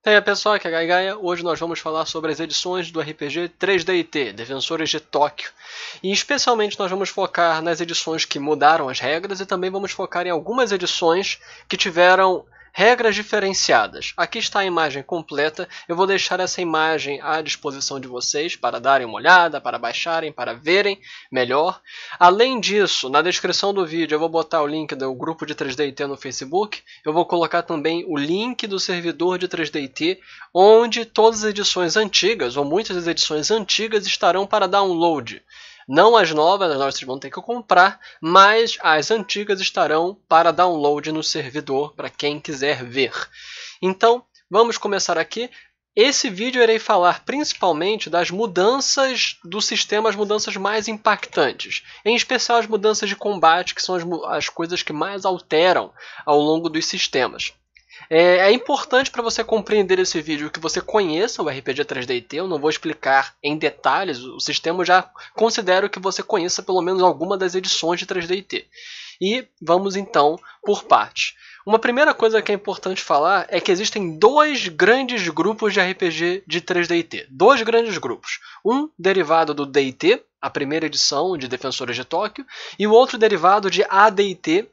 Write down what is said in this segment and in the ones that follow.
E aí pessoal, aqui é a Gaia. Hoje nós vamos falar sobre as edições do RPG 3DT, Defensores de Tóquio. E especialmente nós vamos focar nas edições que mudaram as regras e também vamos focar em algumas edições que tiveram regras diferenciadas. Aqui está a imagem completa, eu vou deixar essa imagem à disposição de vocês para darem uma olhada, para baixarem, para verem melhor. Além disso, na descrição do vídeo eu vou botar o link do grupo de 3DT no Facebook, eu vou colocar também o link do servidor de 3DT, onde todas as edições antigas, ou muitas das edições antigas, estarão para download. Não as novas vocês vão ter que comprar, mas as antigas estarão para download no servidor, para quem quiser ver. Então, vamos começar aqui. Esse vídeo eu irei falar principalmente das mudanças do sistema, as mudanças mais impactantes. Em especial as mudanças de combate, que são as coisas que mais alteram ao longo dos sistemas. É importante para você compreender esse vídeo que você conheça o RPG 3DT. Eu não vou explicar em detalhes o sistema, eu já considero que você conheça pelo menos alguma das edições de 3DT. E vamos então por partes. Uma primeira coisa que é importante falar é que existem dois grandes grupos de RPG de 3DT. Dois grandes grupos. Um derivado do DT, a primeira edição de Defensores de Tóquio, e o outro derivado de ADT,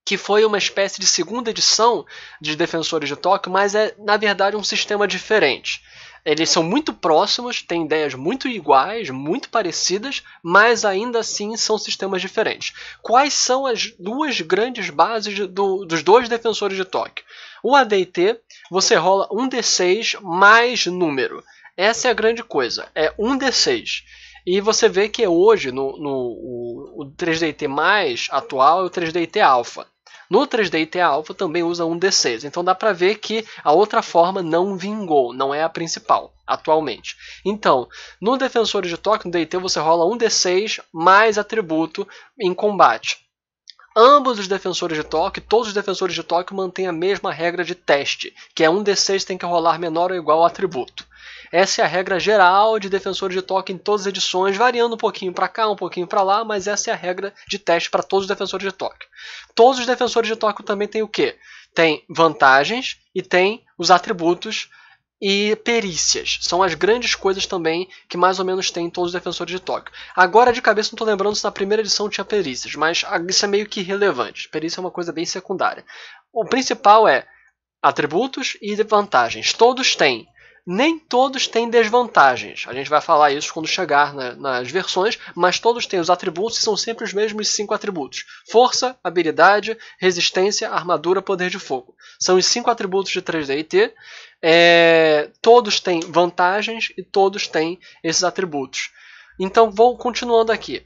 que foi uma espécie de segunda edição de Defensores de Tóquio, mas é, na verdade, um sistema diferente. Eles são muito próximos, têm ideias muito iguais, muito parecidas, mas ainda assim são sistemas diferentes. Quais são as duas grandes bases dos dois Defensores de Tóquio? O ADT, você rola um D6 mais número. Essa é a grande coisa, é um D6. E você vê que hoje, o 3DT mais atual é o 3DT Alpha. No 3DT Alpha também usa um D6, então dá para ver que a outra forma não vingou, não é a principal atualmente. Então, no Defensores de Tóquio, no DT, você rola um D6 mais atributo em combate. Ambos os Defensores de Tóquio, todos os Defensores de Tóquio mantêm a mesma regra de teste, que é um D6 tem que rolar menor ou igual ao atributo. Essa é a regra geral de Defensores de Tóquio em todas as edições, variando um pouquinho para cá, um pouquinho para lá, mas essa é a regra de teste para todos os Defensores de Tóquio. Todos os Defensores de Tóquio também têm o quê? Tem vantagens e tem os atributos e perícias. São as grandes coisas também que mais ou menos tem em todos os Defensores de Tóquio. Agora de cabeça não estou lembrando se na primeira edição tinha perícias, mas isso é meio que irrelevante. Perícia é uma coisa bem secundária. O principal é atributos e vantagens. Todos têm. Nem todos têm desvantagens. A gente vai falar isso quando chegar nas versões, mas todos têm os atributos e são sempre os mesmos 5 atributos. Força, habilidade, resistência, armadura, poder de fogo. São os 5 atributos de 3DT. Todos têm vantagens e todos têm esses atributos. Então, vou continuando aqui.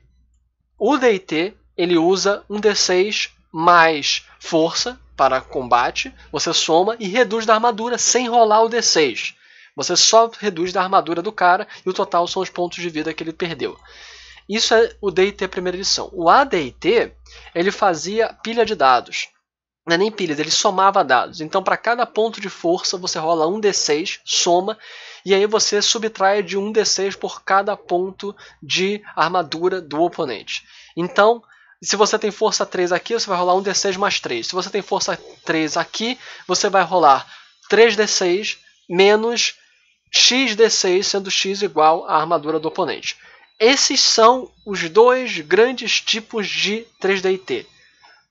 O DT ele usa um D6 mais força para combate. Você soma e reduz da armadura sem rolar o D6. Você só reduz da armadura do cara e o total são os pontos de vida que ele perdeu. Isso é o DT primeira edição. O ADT ele fazia pilha de dados. Não é nem pilhas, ele somava dados. Então, para cada ponto de força, você rola um D6, soma, e aí você subtrai de um D6 por cada ponto de armadura do oponente. Então, se você tem força 3 aqui, você vai rolar um D6 mais 3. Se você tem força 3 aqui, você vai rolar 3D6 menos XD6, sendo X igual à armadura do oponente. Esses são os dois grandes tipos de 3DT.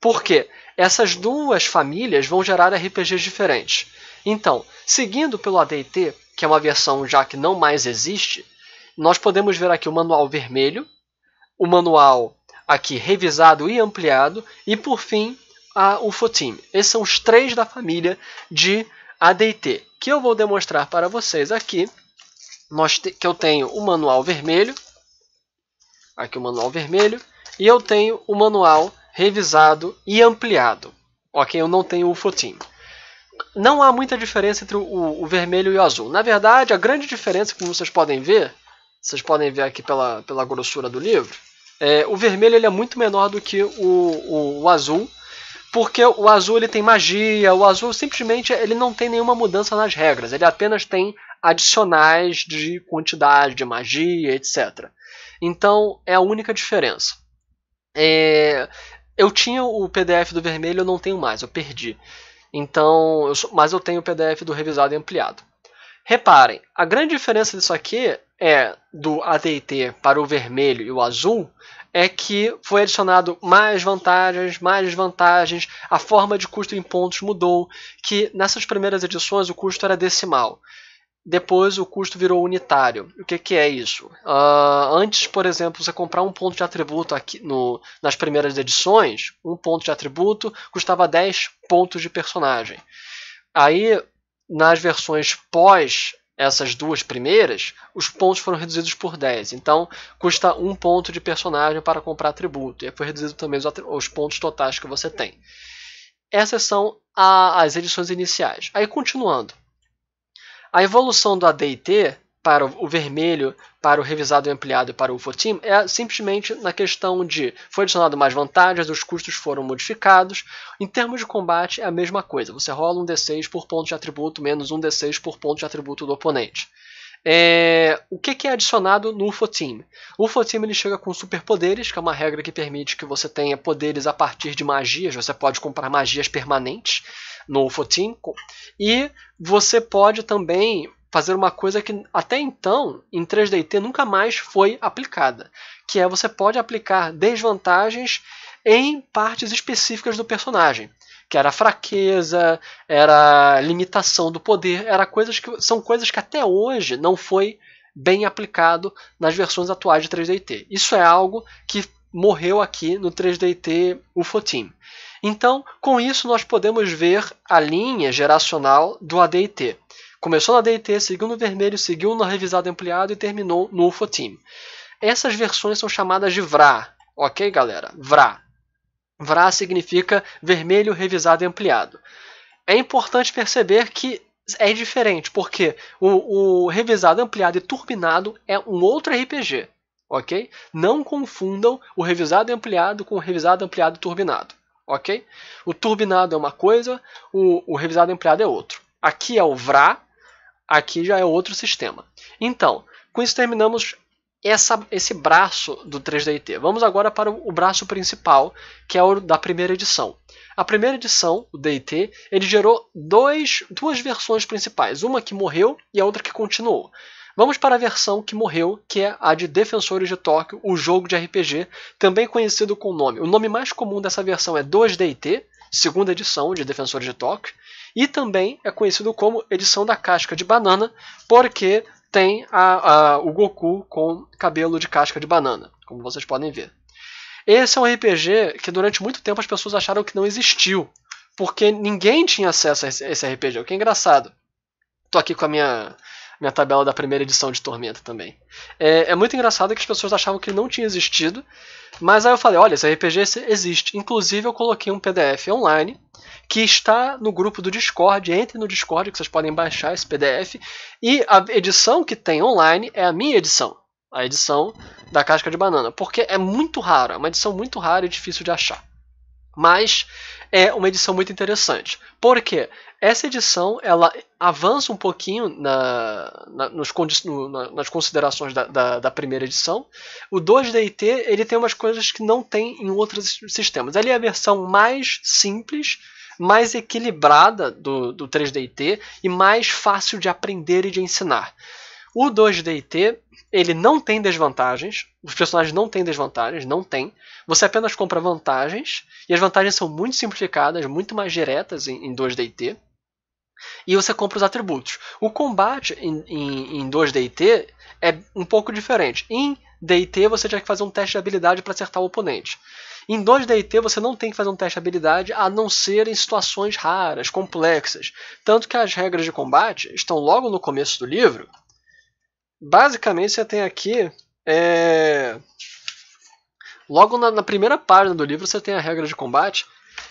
Por quê? Essas duas famílias vão gerar RPGs diferentes. Então, seguindo pelo ADT, que é uma versão já que não mais existe, nós podemos ver aqui o manual vermelho, o manual aqui revisado e ampliado, e por fim, a UFO Team. Esses são os três da família de ADT, que eu vou demonstrar para vocês aqui, que eu tenho o manual vermelho, aqui o manual vermelho, e eu tenho o manual revisado e ampliado. Ok, eu não tenho o UFO Team. Não há muita diferença entre o vermelho e o azul. Na verdade, a grande diferença, como vocês podem ver aqui pela grossura do livro, o vermelho ele é muito menor do que o azul, porque o azul ele tem magia, o azul simplesmente ele não tem nenhuma mudança nas regras, ele apenas tem adicionais de quantidade de magia, etc. Então é a única diferença. Eu tinha o PDF do vermelho, eu não tenho mais, eu perdi. Então, mas eu tenho o PDF do revisado e ampliado. Reparem, a grande diferença disso aqui é do AT&T para o vermelho e o azul é que foi adicionado mais vantagens, mais desvantagens, a forma de custo em pontos mudou, que nessas primeiras edições o custo era decimal. Depois o custo virou unitário. O que é isso? Antes, por exemplo, você comprar um ponto de atributo aqui nas primeiras edições, um ponto de atributo custava 10 pontos de personagem. Aí, nas versões pós essas duas primeiras, os pontos foram reduzidos por 10. Então, custa 1 ponto de personagem para comprar atributo. E foi reduzido também os pontos totais que você tem. Essas são as edições iniciais. Aí, continuando. A evolução do AD&T para o vermelho, para o revisado e ampliado e para o UFO Team é simplesmente na questão de foi adicionado mais vantagens, os custos foram modificados. Em termos de combate é a mesma coisa. Você rola um D6 por ponto de atributo menos um D6 por ponto de atributo do oponente. O que é adicionado no UFO Team? O UFO Team ele chega com superpoderes, que é uma regra que permite que você tenha poderes a partir de magias. Você pode comprar magias permanentes no UFO Team. E você pode também fazer uma coisa que até então em 3DT nunca mais foi aplicada, que é você pode aplicar desvantagens em partes específicas do personagem, que era fraqueza, era limitação do poder, são coisas que até hoje não foi bem aplicado nas versões atuais de 3DT. Isso é algo que morreu aqui no 3DT UFO Team. Então, com isso, nós podemos ver a linha geracional do AD&T. Começou no AD&T, seguiu no vermelho, seguiu no revisado ampliado e terminou no UFO Team. Essas versões são chamadas de VRA. Ok, galera? VRA. VRA significa vermelho, revisado e ampliado. É importante perceber que é diferente, porque o revisado ampliado e turbinado é um outro RPG. Ok? Não confundam o revisado ampliado com o revisado ampliado turbinado. Ok? O turbinado é uma coisa, o revisado ampliado é outro. Aqui é o VRA, aqui já é outro sistema. Então, com isso terminamos esse braço do 3DT. Vamos agora para o braço principal, que é o da primeira edição. A primeira edição, o DT, ele gerou duas versões principais, uma que morreu e a outra que continuou. Vamos para a versão que morreu, que é a de Defensores de Tóquio, o jogo de RPG, também conhecido com o nome. O nome mais comum dessa versão é 2DT, segunda edição de Defensores de Tóquio, e também é conhecido como edição da casca de banana, porque tem o Goku com cabelo de casca de banana, como vocês podem ver. Esse é um RPG que durante muito tempo as pessoas acharam que não existiu, porque ninguém tinha acesso a esse RPG, o que é engraçado. Estou aqui com a minha tabela da primeira edição de Tormenta também. É muito engraçado que as pessoas achavam que ele não tinha existido, mas aí eu falei, olha, esse RPG existe. Inclusive eu coloquei um PDF online que está no grupo do Discord. Entre no Discord que vocês podem baixar esse PDF. E a edição que tem online é a minha edição. A edição da casca de banana. Porque é muito raro. É uma edição muito rara e difícil de achar. Mas é uma edição muito interessante. Por quê? Essa edição ela avança um pouquinho nas considerações da primeira edição. O 2DT ele tem umas coisas que não tem em outros sistemas. Ali é a versão mais simples, mais equilibrada do 3DT e mais fácil de aprender e de ensinar. O 2DT ele não tem desvantagens, os personagens não têm desvantagens, não tem. Você apenas compra vantagens, e as vantagens são muito simplificadas, muito mais diretas em 2DT. E você compra os atributos. O combate em 2DT é um pouco diferente. Em DT você tinha que fazer um teste de habilidade para acertar o oponente. Em 2DT você não tem que fazer um teste de habilidade a não ser em situações raras, complexas. Tanto que as regras de combate estão logo no começo do livro. Basicamente você tem aqui, logo na primeira página do livro você tem a regra de combate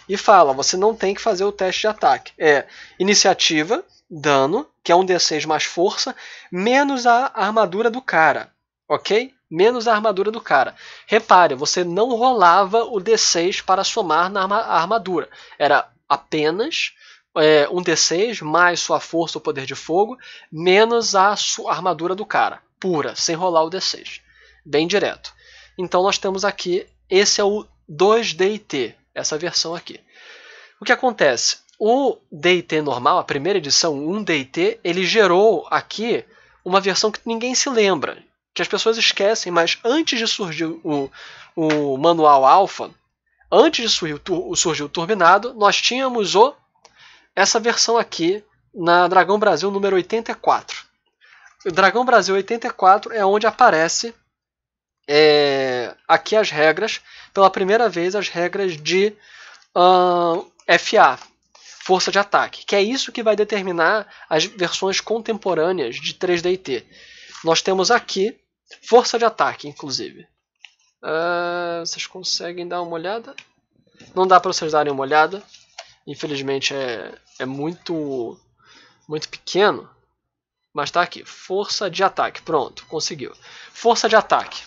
e fala, você não tem que fazer o teste de ataque. É iniciativa, dano, que é um D6 mais força, menos a armadura do cara, ok? Menos a armadura do cara. Repare, você não rolava o D6 para somar na armadura. Era apenas um D6 mais sua força ou poder de fogo, menos a sua armadura do cara, pura, sem rolar o D6. Bem direto. Então nós temos aqui, esse é o 2DT, essa versão aqui. O que acontece? O D&T normal, a primeira edição 1DT, ele gerou aqui uma versão que ninguém se lembra, que as pessoas esquecem, mas antes de surgir o manual alpha, antes de surgir o turbinado, nós tínhamos essa versão aqui na Dragão Brasil número 84. O Dragão Brasil 84 é onde aparece aqui as regras, pela primeira vez as regras de FA, força de ataque, que é isso que vai determinar as versões contemporâneas de 3DT. Nós temos aqui força de ataque, inclusive. Vocês conseguem dar uma olhada? Não dá para vocês darem uma olhada. Infelizmente é muito pequeno. Mas está aqui. Força de ataque. Pronto, conseguiu. Força de ataque.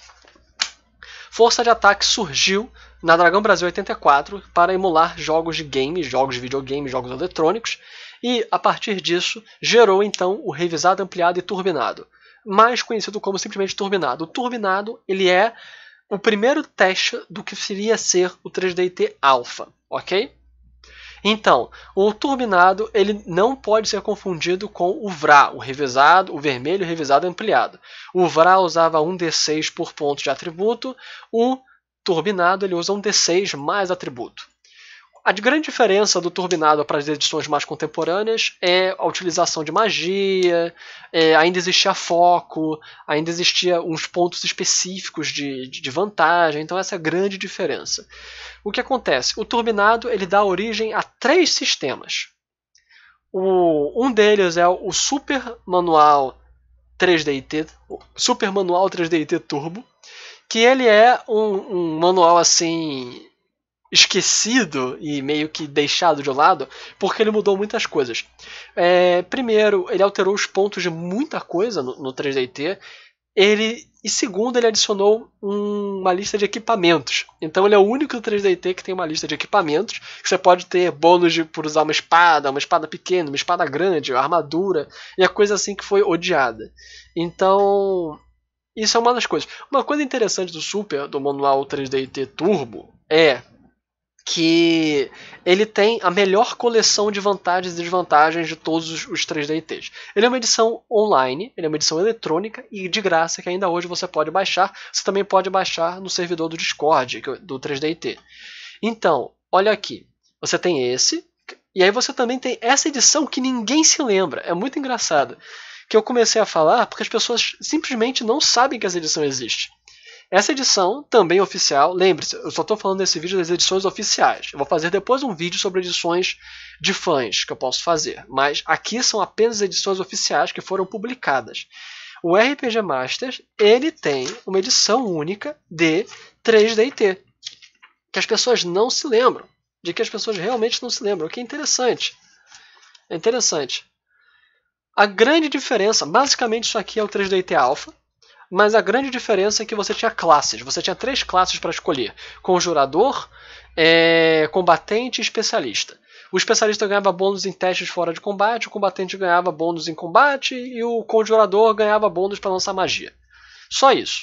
Força de ataque surgiu na Dragão Brasil 84 para emular jogos de games, jogos de videogame, jogos eletrônicos. E, a partir disso, gerou então o revisado, ampliado e turbinado. Mais conhecido como simplesmente turbinado. O turbinado ele é o primeiro teste do que seria ser o 3DT Alpha, ok? Então, o turbinado ele não pode ser confundido com o VRA, o revisado, o vermelho revisado ampliado. O VRA usava 1d6 por ponto de atributo, o turbinado ele usa 1d6 mais atributo. A grande diferença do turbinado para as edições mais contemporâneas é a utilização de magia, ainda existia foco, ainda existia uns pontos específicos de vantagem, então essa é a grande diferença. O que acontece? O turbinado ele dá origem a 3 sistemas. Um deles é o Super Manual 3DT, Super Manual 3DT Turbo, que ele é um manual assim esquecido e meio que deixado de lado, porque ele mudou muitas coisas. Primeiro, ele alterou os pontos de muita coisa no 3DT, e segundo, ele adicionou uma lista de equipamentos. Então ele é o único 3DT que tem uma lista de equipamentos, que você pode ter bônus por usar uma espada pequena, uma espada grande, armadura, e a coisa assim que foi odiada. Então, isso é uma das coisas. Uma coisa interessante do manual 3DT Turbo é que ele tem a melhor coleção de vantagens e desvantagens de todos os 3DTs. Ele é uma edição online, ele é uma edição eletrônica e de graça que ainda hoje você pode baixar. Você também pode baixar no servidor do Discord do 3DT. Então, olha aqui, você tem esse, e aí você também tem essa edição que ninguém se lembra. É muito engraçado que eu comecei a falar porque as pessoas simplesmente não sabem que essa edição existe. Essa edição, também oficial, lembre-se, eu só estou falando nesse vídeo das edições oficiais. Eu vou fazer depois um vídeo sobre edições de fãs que eu posso fazer. Mas aqui são apenas edições oficiais que foram publicadas. O RPG Master, ele tem uma edição única de 3DT. Que as pessoas não se lembram. De que as pessoas realmente não se lembram. O que é interessante. É interessante. A grande diferença, basicamente isso aqui é o 3DT Alpha. Mas a grande diferença é que você tinha classes. Você tinha 3 classes para escolher. Conjurador, combatente e especialista. O especialista ganhava bônus em testes fora de combate, o combatente ganhava bônus em combate e o conjurador ganhava bônus para lançar magia. Só isso.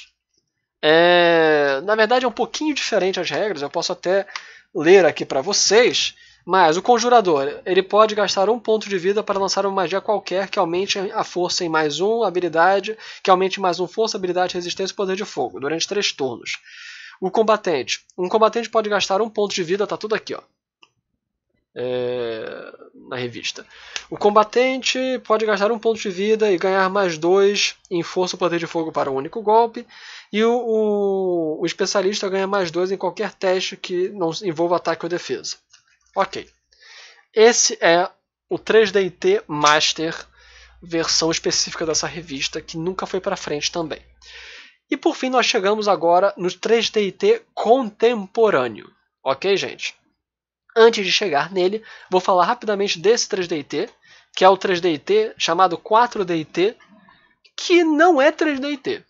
Na verdade é um pouquinho diferente as regras, eu posso até ler aqui para vocês. Mas o conjurador, ele pode gastar 1 ponto de vida para lançar uma magia qualquer que aumente a força em mais 1, habilidade, que aumente mais 1 força, habilidade, resistência e poder de fogo, durante 3 turnos. O combatente. Um combatente pode gastar 1 ponto de vida, tá tudo aqui, ó. Na revista. O combatente pode gastar 1 ponto de vida e ganhar mais 2 em força ou poder de fogo para um único golpe. E o especialista ganha mais 2 em qualquer teste que não envolva ataque ou defesa. Ok, esse é o 3DT Master, versão específica dessa revista, que nunca foi para frente também. E por fim nós chegamos agora no 3DT contemporâneo, ok gente? Antes de chegar nele, vou falar rapidamente desse 3DT, que é o 3DT chamado 4DT, que não é 3DT.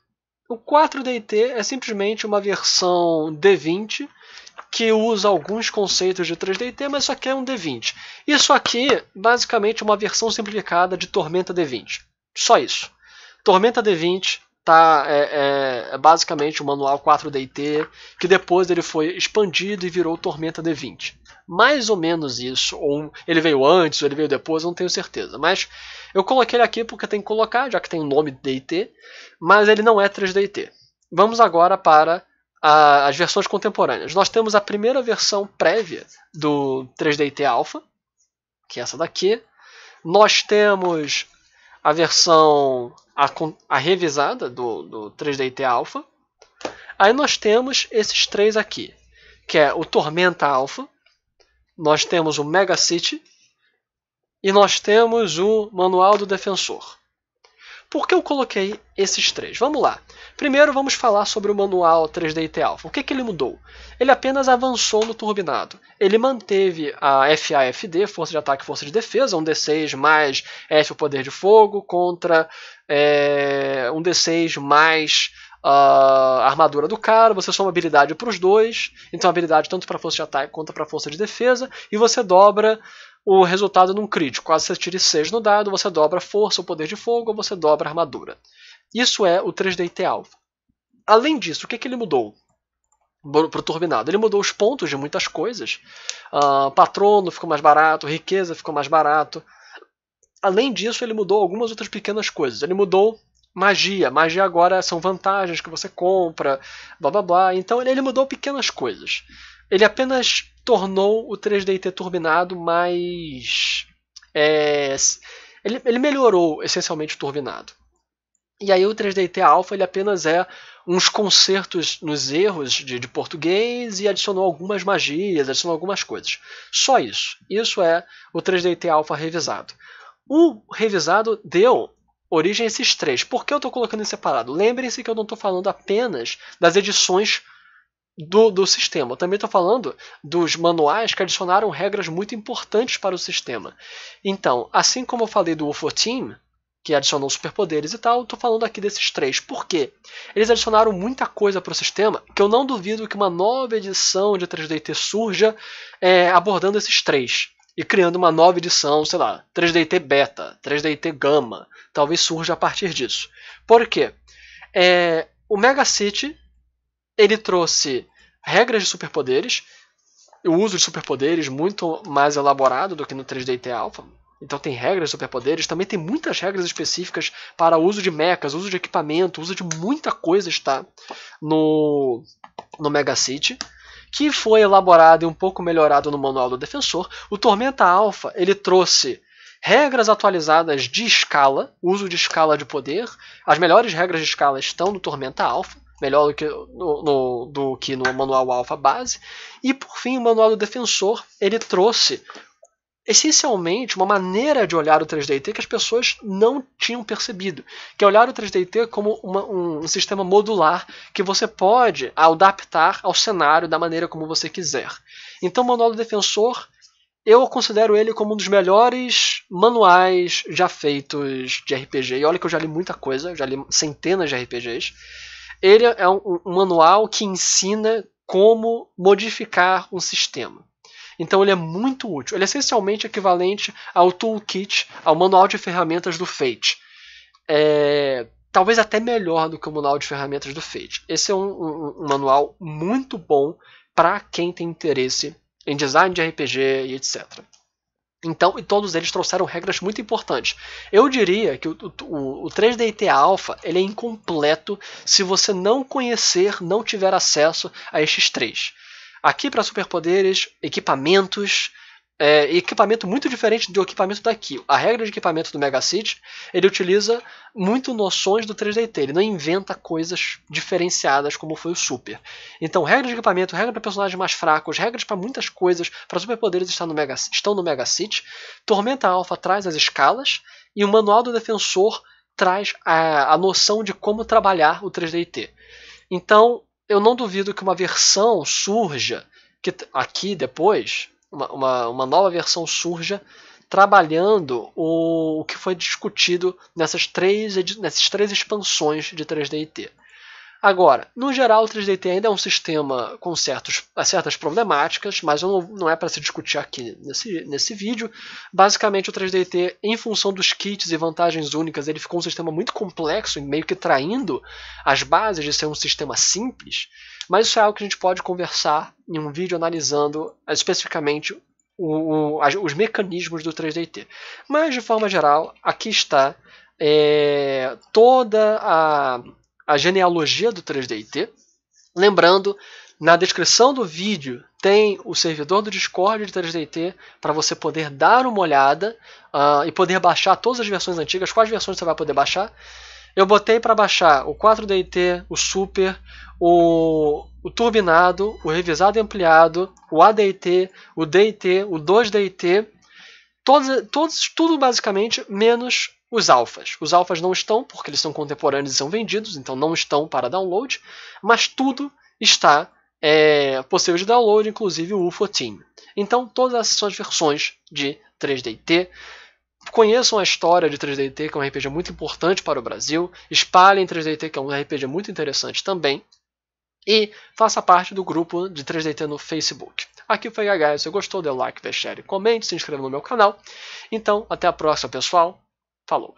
O 4DT é simplesmente uma versão D20, que usa alguns conceitos de 3DT, mas isso aqui é um D20. Isso aqui, basicamente, é uma versão simplificada de Tormenta D20. Só isso. Tormenta D20 é basicamente o manual 4DT, que depois ele foi expandido e virou Tormenta D20. Mais ou menos isso, ou ele veio antes, ou ele veio depois, eu não tenho certeza. Mas eu coloquei ele aqui porque tem que colocar, já que tem o nome DT, mas ele não é 3DT. Vamos agora para as versões contemporâneas. Nós temos a primeira versão prévia do 3DT Alpha, que é essa daqui. Nós temos a versão a revisada do 3DT Alpha. Aí nós temos esses três aqui, que é o Tormenta Alpha, nós temos o Mega City e nós temos o Manual do Defensor. Por que eu coloquei esses três? Vamos lá. Primeiro vamos falar sobre o Manual 3DT Alpha. O que ele mudou? Ele apenas avançou no turbinado. Ele manteve a FA-FD, Força de Ataque e Força de Defesa, um D6 mais F, o poder de fogo, contra um D6 mais a armadura do cara. Você soma habilidade para os dois, então habilidade tanto para força de ataque quanto para força de defesa, e você dobra o resultado num crítico. Caso você tire 6 no dado, você dobra força ou poder de fogo, ou você dobra armadura. Isso é o 3DT Alpha. Além disso, o que ele mudou para o turbinado? Ele mudou os pontos de muitas coisas. Patrono ficou mais barato, riqueza ficou mais barato. Além disso, ele mudou algumas outras pequenas coisas. Ele mudou magia. Magia agora são vantagens que você compra, blá blá blá. Então ele mudou pequenas coisas. Ele apenas tornou o 3DT turbinado mais... Ele melhorou essencialmente o turbinado. E aí o 3DT Alpha ele apenas é uns consertos nos erros de português e adicionou algumas magias, adicionou algumas coisas. Só isso. Isso é o 3DT Alpha revisado. O revisado deu origem a esses três. Por que eu estou colocando em separado? Lembrem-se que eu não estou falando apenas das edições do sistema. Eu também estou falando dos manuais que adicionaram regras muito importantes para o sistema. Então, assim como eu falei do UFO Team, que adicionou superpoderes e tal, estou falando aqui desses três. Por quê? Eles adicionaram muita coisa para o sistema que eu não duvido que uma nova edição de 3DT surja abordando esses três. E criando uma nova edição, sei lá, 3DT Beta, 3DT Gama, talvez surja a partir disso. Por quê? O Mega City, ele trouxe regras de superpoderes, o uso de superpoderes muito mais elaborado do que no 3DT Alpha. Então tem regras de superpoderes, também tem muitas regras específicas para o uso de mechas, uso de equipamento, uso de muita coisa está no Mega City, que foi elaborado e um pouco melhorado no Manual do Defensor. O Tormenta Alpha ele trouxe regras atualizadas de escala, uso de escala de poder. As melhores regras de escala estão no Tormenta Alpha, melhor do que no Manual Alpha base. E por fim, o Manual do Defensor ele trouxe essencialmente uma maneira de olhar o 3DT que as pessoas não tinham percebido, que é olhar o 3DT como um sistema modular que você pode adaptar ao cenário da maneira como você quiser. Então o Manual do Defensor, eu considero ele como um dos melhores manuais já feitos de RPG, e olha que eu já li muita coisa, já li centenas de RPGs. Ele é um manual que ensina como modificar um sistema. Então ele é muito útil. Ele é essencialmente equivalente ao toolkit, ao manual de ferramentas do Fate. Talvez até melhor do que o manual de ferramentas do Fate. Esse é um manual muito bom para quem tem interesse em design de RPG e etc. Então, e todos eles trouxeram regras muito importantes. Eu diria que o 3DT Alpha ele é incompleto se você não conhecer, não tiver acesso a estes três. Aqui para superpoderes, equipamentos, equipamento muito diferente do equipamento daqui. A regra de equipamento do Mega City, ele utiliza muito noções do 3DT, ele não inventa coisas diferenciadas como foi o Super. Então, regra de equipamento, regra para personagens mais fracos, regras para muitas coisas, para superpoderes estão no Mega City. Tormenta Alpha traz as escalas e o Manual do Defensor traz a noção de como trabalhar o 3DT. Então, eu não duvido que uma versão surja, que aqui depois, uma nova versão surja, trabalhando o que foi discutido nessas três expansões de 3DT. Agora, no geral, o 3DT ainda é um sistema com certas problemáticas, mas não é para se discutir aqui nesse vídeo. Basicamente, o 3DT, em função dos kits e vantagens únicas, ele ficou um sistema muito complexo, meio que traindo as bases de ser um sistema simples, mas isso é algo que a gente pode conversar em um vídeo analisando especificamente os mecanismos do 3DT. Mas, de forma geral, aqui está toda a genealogia do 3DT. Lembrando, na descrição do vídeo tem o servidor do Discord de 3DT para você poder dar uma olhada e poder baixar todas as versões antigas. Quais versões você vai poder baixar? Eu botei para baixar o 4DT, o Super, o Turbinado, o Revisado e Ampliado, o ADT, o DT, o 2DT, tudo basicamente, menos os alfas. Os alfas não estão, porque eles são contemporâneos e são vendidos, então não estão para download, mas tudo está possível de download, inclusive o UFO Team. Então todas essas são as versões de 3DT. Conheçam a história de 3DT, que é um RPG muito importante para o Brasil. Espalhem 3DT, que é um RPG muito interessante também. E faça parte do grupo de 3DT no Facebook. Aqui foi Gagai. Se você gostou, dê like, share, comente, se inscreva no meu canal. Então, até a próxima, pessoal. Falou!